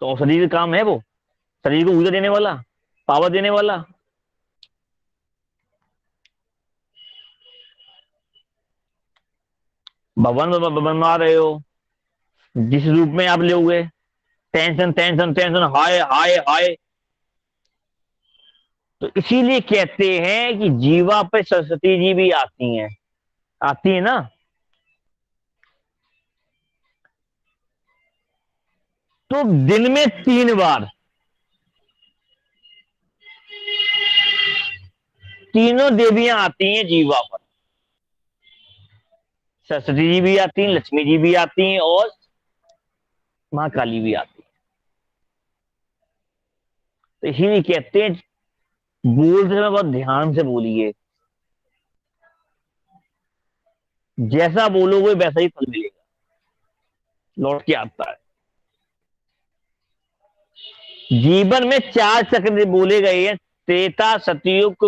तो शरीर का काम है वो, शरीर को ऊर्जा देने वाला, पावर देने वाला। भवन बनवा रहे हो, जिस रूप में आप लोगे, टेंशन टेंशन टेंशन, हाय हाय हाय। तो इसीलिए कहते हैं कि जीवा पे सरस्वती जी भी आती हैं, आती है ना। तो दिन में 3 बार तीनों देवियां आती हैं जीवा पर। सरस्वती जी भी आती हैं, लक्ष्मी जी भी आती हैं, और माँ काली भी आती है। तो इसीलिए कहते हैं, बोलते समय बहुत ध्यान से बोलिए, जैसा बोलोगे वैसा ही फल मिलेगा, लौट के आता है। जीवन में 4 चक्र बोले गए हैं, त्रेता, सतयुग,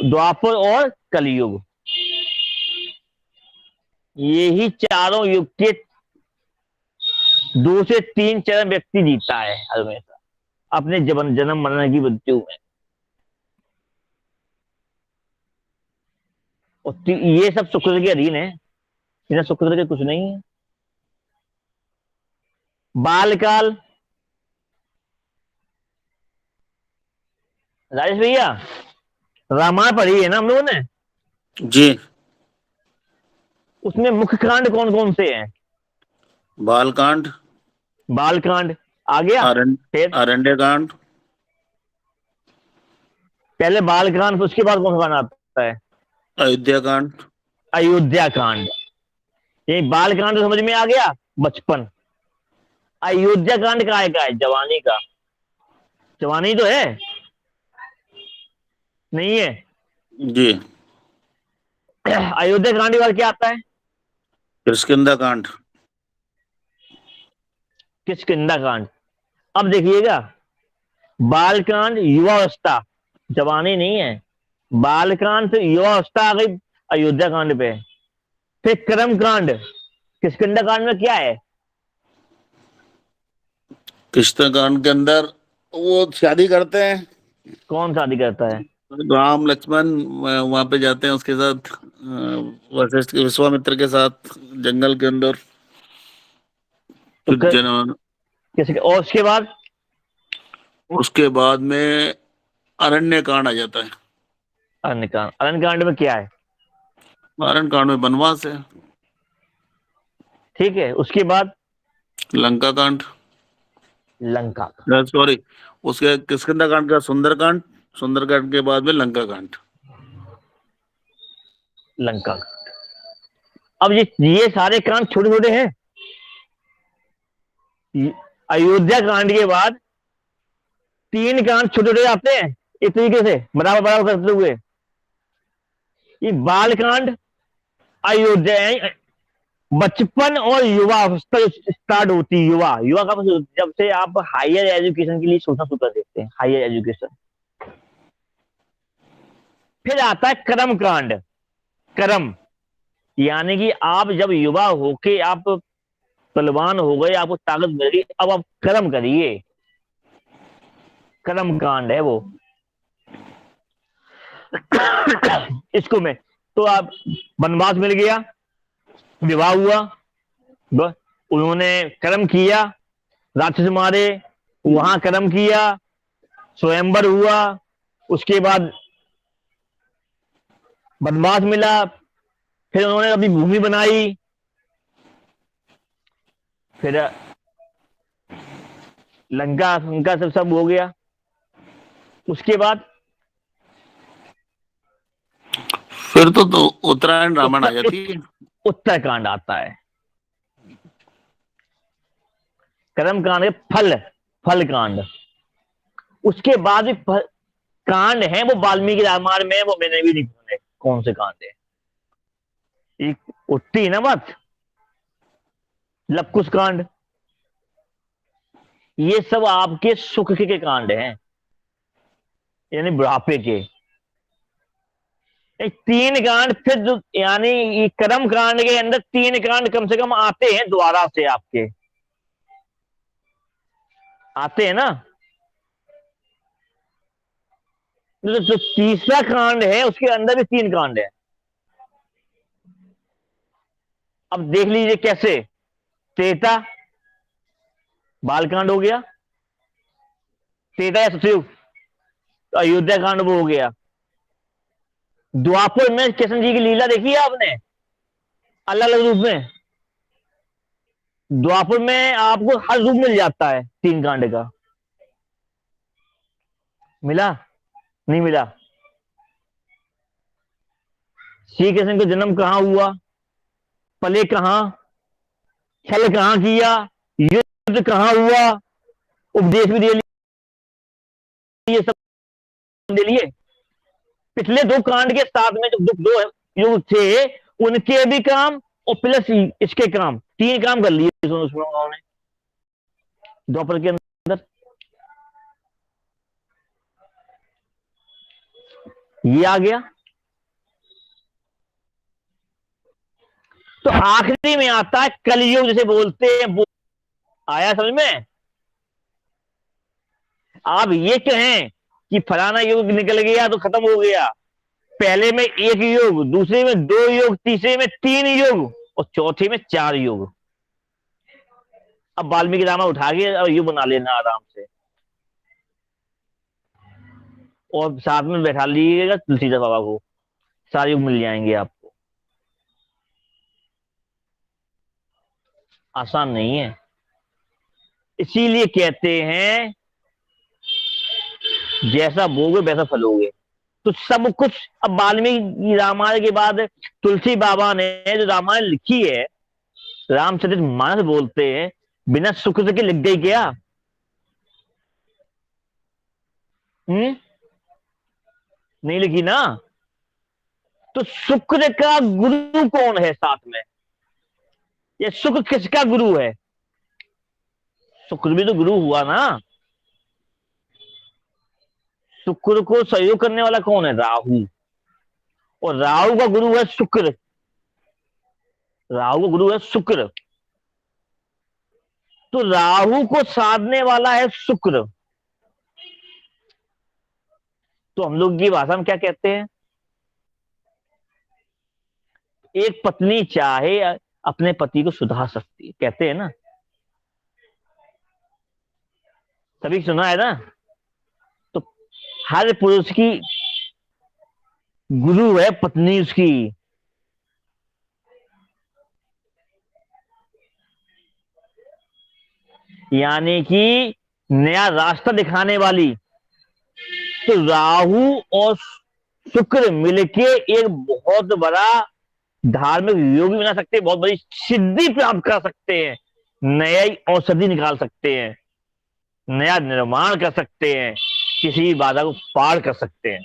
द्वापर और कलयुग। ये ही चारों युग के 2 से 3 चरण व्यक्ति जीता है हमेशा, अपने जन्म जन्म मरण की मृत्यु में। और ये सब शुक्र के अधीन है, बिना शुक्र के कुछ नहीं है। बालकाल, राजेश भैया, रामायण पढ़ी है ना हम लोगों ने। जी। उसमें मुख्य कांड कौन कौन से हैं? बालकांड, बालकांड आ गया। फिर अरण्य कांड, पहले बालकांड, फिर उसके बाद कौन सा कांड आता है? अयोध्या कांड। अयोध्या कांड। ये बालकांड तो समझ में आ गया, बचपन। अयोध्या कांड का है जवानी का। जवानी तो है, नहीं है? जी। अयोध्या कांड के बाद क्या आता है? किष्किंधा कांड। किष्किंधा कांड। अब देखिएगा, बालकांड युवावस्था, जवानी नहीं है। बालकांड से युवावस्था आ गई अयोध्या कांड पे। फिर कर्म कांड, किष्किंधा कांड में क्या है? किष्किंधा कांड के अंदर वो शादी करते हैं, कौन शादी करता है? राम लक्ष्मण वहां पे जाते हैं उसके साथ, वशिष्ठ विश्वामित्र के साथ जंगल के अंदर। तो फिर और उसके बाद? उसके बाद में अरण्य कांड आ जाता है। अरण्य कांड, अरण्य कांड में क्या है? अरण्य कांड में वनवास है। ठीक है, उसके बाद? लंका कांड। लंका का। सॉरी, उसके किष्किंधा कांड का सुंदर कांड, सुंदर कांड के बाद में लंका कांड। लंका का। अब ये सारे कांड छोटे छोटे हैं। अयोध्या कांड के बाद 3 कांड छोटे छोटे आते हैं, एक तरीके से बराबर बराबर करते हुए। ये बाल कांड, अयोध्या, बचपन और युवा अवस्था जो स्टार्ट होती है, युवा युवा का मतलब जब से आप हायर एजुकेशन के लिए सोचना शुरू कर देते हैं, हायर एजुकेशन। फिर आता है कर्म कांड। कर्म यानी कि आप जब युवा होके आप बलवान हो गए, आपको ताकत मिल गई, अब आप कर्म करिए। कर्म कांड है वो। इसको में तो आप, वनवास मिल गया, विवाह हुआ, उन्होंने कर्म किया, राक्षस मारे, वहां कर्म किया, स्वयंवर हुआ, उसके बाद वनवास मिला, फिर उन्होंने अपनी भूमि बनाई, फिर लंका लंका सब सब हो गया। उसके बाद फिर तो उत्तरायण रामायण आ जाती है। उत्तरकांड आता है। कर्म कांड है, फल, फल कांड। उसके बाद भी कांड है वो वाल्मीकि रामायण में, वो मैंने भी नहीं सुने कौन से कांड है। एक उठती है ना बात, लवकुश कांड। ये सब आपके सुख के कांड हैं, यानी बुढ़ापे के। 3 कांड फिर जो, यानी कर्म कांड के अंदर 3 कांड कम से कम आते हैं दोबारा से आपके। आते हैं ना। जो तीसरा कांड है उसके अंदर भी 3 कांड है। अब देख लीजिए कैसे। त्रेता बालकांड हो गया, त्रेता या सतयुग तो अयोध्या कांड वो हो गया। द्वापर में कृष्ण जी की लीला देखी है आपने, अलग अलग रूप में। द्वापर में आपको हर रूप मिल जाता है 3 कांड का। मिला? नहीं मिला? श्री कृष्ण का जन्म कहां हुआ, पले कहां, छल कहां किया, युद्ध कहां हुआ, उपदेश भी दे लिए, सब दे लिए। पिछले 2 कांड के साथ में जो 2 युग थे उनके भी काम और प्लस इसके काम, 3 काम कर लिए उन्होंने द्वापर के अंदर। ये आ गया। तो आखिरी में आता है कलयुग जिसे बोलते हैं, वो आया समझ में। आप ये कहें कि फलाना युग निकल गया तो खत्म हो गया, पहले में 1 युग, दूसरे में 2 युग, तीसरे में 3 युग और चौथे में 4 युग। अब वाल्मीकि रामायण उठा के अब युग बना लेना आराम से, और साथ में बैठा लीजिएगा तुलसीदास बाबा को, सारे युग मिल जाएंगे आपको। आसान नहीं है। इसीलिए कहते हैं जैसा बोगे वैसा फलोगे। तो सब कुछ, अब वाल्मीकि रामायण के बाद तुलसी बाबा ने जो रामायण लिखी है, रामचरितमानस बोलते हैं, बिना शुक्र के लिख गई क्या? नहीं लिखी ना। तो शुक्र का गुरु कौन है साथ में? ये शुक्र किसका गुरु है? शुक्र भी तो गुरु हुआ ना। शुक्र को सहयोग करने वाला कौन है? राहु। और राहु का गुरु है शुक्र। राहु का गुरु है शुक्र। तो राहु को साधने वाला है शुक्र। तो हम लोग की भाषा में क्या कहते हैं? एक पत्नी चाहे अपने पति को सुधार सकती है, कहते हैं ना। सभी सुना है ना। तो हर पुरुष की गुरु है पत्नी उसकी। यानी कि नया रास्ता दिखाने वाली। तो राहु और शुक्र मिलके एक बहुत बड़ा धार्मिक योग भी बना सकते हैं, बहुत बड़ी सिद्धि प्राप्त कर सकते हैं, नई औषधि निकाल सकते हैं, नया निर्माण कर सकते हैं, किसी भी बाधा को पार कर सकते हैं।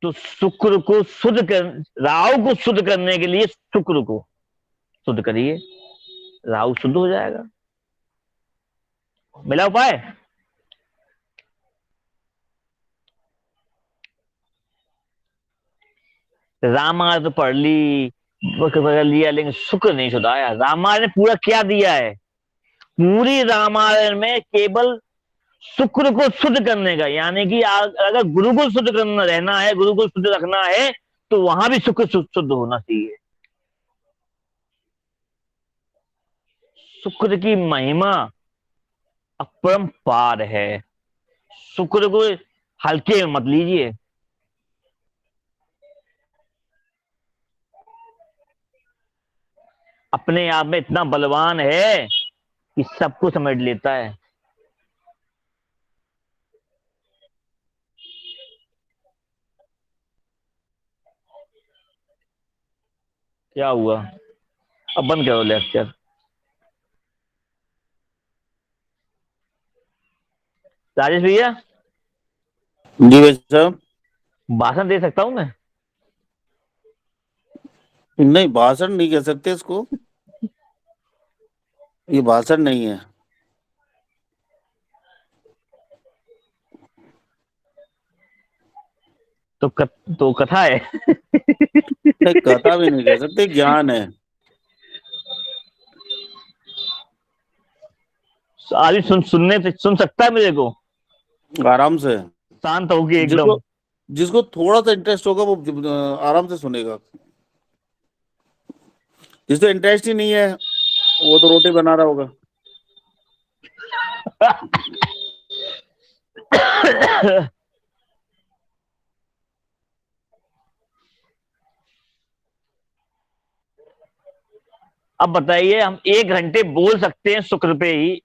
तो शुक्र को शुद्ध कर, राहु को शुद्ध करने के लिए शुक्र को शुद्ध करिए, राहु शुद्ध हो जाएगा। मिला उपाय? रामायण तो पढ़ ली, कर लिया, लेकिन शुक्र नहीं सुधाया। रामायण ने पूरा क्या दिया है? पूरी रामायण में केवल शुक्र को शुद्ध करने का, यानी कि अगर गुरु को शुद्ध करना रहना है, गुरु को शुद्ध रखना है, तो वहां भी शुक्र शुद्ध होना चाहिए। शुक्र की महिमा अपरंपार है। शुक्र को हल्के में मत लीजिए। अपने आप में इतना बलवान है कि सबको समझ लेता है। क्या हुआ? अब बंद करो लेक्चर। राजेश भैया, जी भाई साहब। भाषण दे सकता हूं मैं? नहीं, भाषण नहीं कह सकते इसको, ये भाषण नहीं है। तो कथा है। नहीं, कथा भी नहीं कह सकते, ज्ञान है। आदमी सुनने से सुन सकता है मेरे को, आराम से। शांत होगी एकदम। जिसको जिसको थोड़ा सा इंटरेस्ट होगा वो आराम से सुनेगा। जिसको इंटरेस्ट ही नहीं है वो तो रोटी बना रहा होगा। अब बताइए, हम 1 घंटे बोल सकते हैं शुक्र पे ही,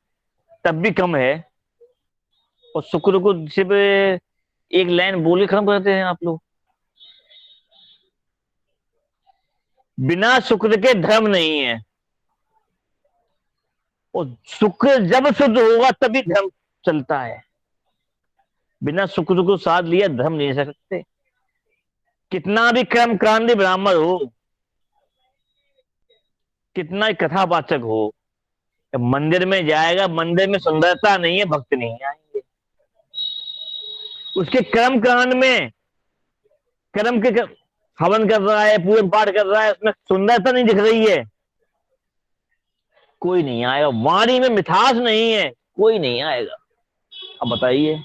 तब भी कम है। और शुक्र को सिर्फ एक लाइन बोल के खत्म करते हैं आप लोग। बिना शुक्र के धर्म नहीं है, और शुक्र जब शुद्ध होगा तभी धर्म चलता है। बिना शुक्र को साथ लिया धर्म नहीं रह सकते। कितना भी कर्म कांडी ब्राह्मण हो, कितना ही कथावाचक हो, जब मंदिर में जाएगा, मंदिर में सुंदरता नहीं है, भक्त नहीं आएंगे। उसके कर्म कांड में, कर्म के हवन कर रहा है, पूजन पाठ कर रहा है, उसमें सुंदरता नहीं दिख रही है, कोई नहीं आएगा। वाणी में मिठास नहीं है, कोई नहीं आएगा। अब बताइए,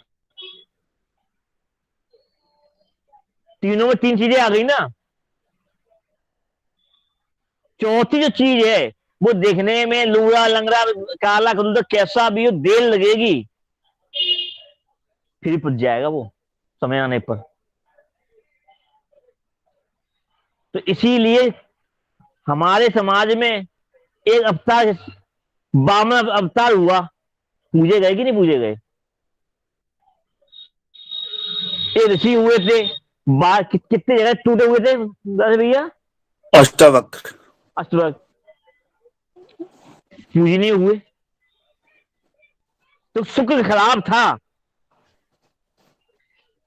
तीनों में 3 चीजें आ गई ना। चौथी जो चीज है, वो देखने में लूड़ा लंगड़ा काला करूँ तो कैसा भी हो, देर लगेगी, फिर पूछ जाएगा वो समय आने पर। तो इसीलिए हमारे समाज में एक अवतार, वामन अवतार हुआ, पूजे गए कि नहीं पूजे गए? एक ऋषि हुए थे, कितने जगह टूटे हुए थे भैया? अष्टावक्र। अष्टवक्र पूजनीय हुए। तो शुक्र खराब था,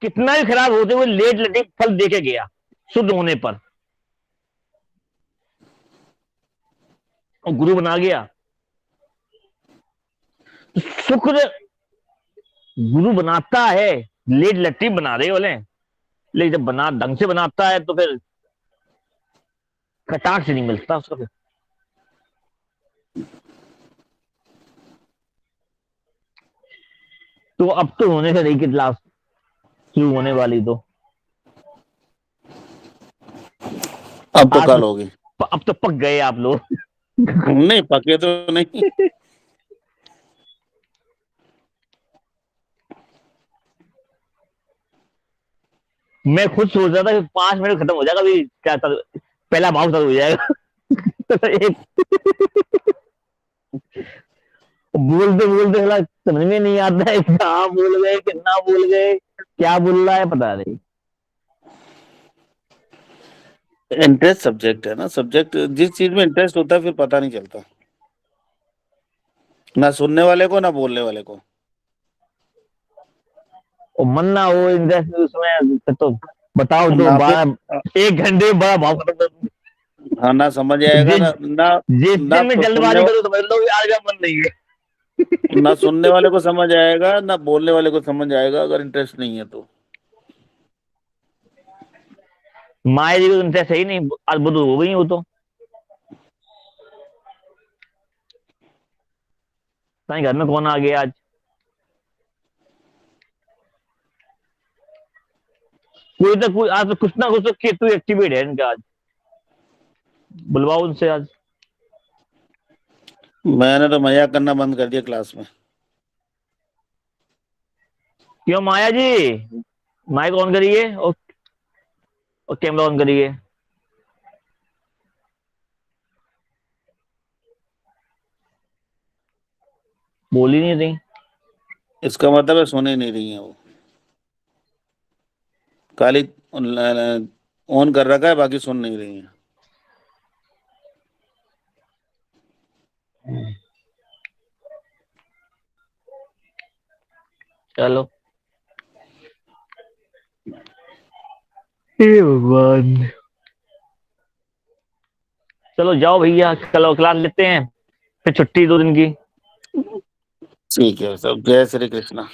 कितना भी खराब होते हुए लेट लटी फल देके गया शुद्ध होने पर, और गुरु बना गया। तो शुक्र गुरु बनाता है, लेट लट्टी बना रहे बोले, लेकिन जब बना ढंग से बनाता है तो फिर कटाक्ष नहीं मिलता उसका फिर। तो अब तो होने से रही कि क्लास शुरू होने वाली, तो अब तो आज कल होगी। अब तो पक गए आप लोग। नहीं पके तो नहीं। मैं खुद सोच रहा था कि 5 मिनट खत्म हो जाएगा अभी, क्या पहला भाव चालू हो जाएगा। एक बोलते बोलते थोड़ा समझ में नहीं आता है, कहाँ बोल गए, कितना बोल गए, क्या बोल रहा है पता नहीं। इंटरेस्ट सब्जेक्ट है ना, सब्जेक्ट जिस चीज में इंटरेस्ट होता है फिर पता नहीं चलता, ना सुनने वाले को ना बोलने वाले को। और मन ना हो इंटरेस्ट उसमें तो बताओ, तो ना फिर 1 घंटे में बड़ा भाव खत्म कर दूं। हाँ, ना समझ आएगा, जिस ना ना जिस ना दिन मैं सुनने जल्दबाजी करूँ समझ लो कि आज का मन नहीं है। ना सुनने वाले को समझ आएगा, ना बोलने वाले को समझ आएगा, अगर इंटरेस्ट नहीं है तो। माया जी को इंटरेस्ट है ही नहीं, आज बुद्ध हो गई हो तो घर में कौन आ गया आज? कोई तो कोई आज तो कुछ ना कुछ तो केतु एक्टिवेट है इनका आज, बुलवाओ उनसे आज। मैंने तो मजाक करना बंद कर दिया क्लास में। क्यों माया जी? माइक ऑन करिए और कैमरा ऑन करिए। बोल ही नहीं रही। इसका मतलब है सुन ही नहीं रही है वो, खाली ऑन कर रखा है, बाकी सुन नहीं रही है। चलो, हे भगवान। चलो जाओ भैया, कल क्लास लेते हैं, फिर छुट्टी 2 दिन की। ठीक है सब, जय श्री कृष्णा।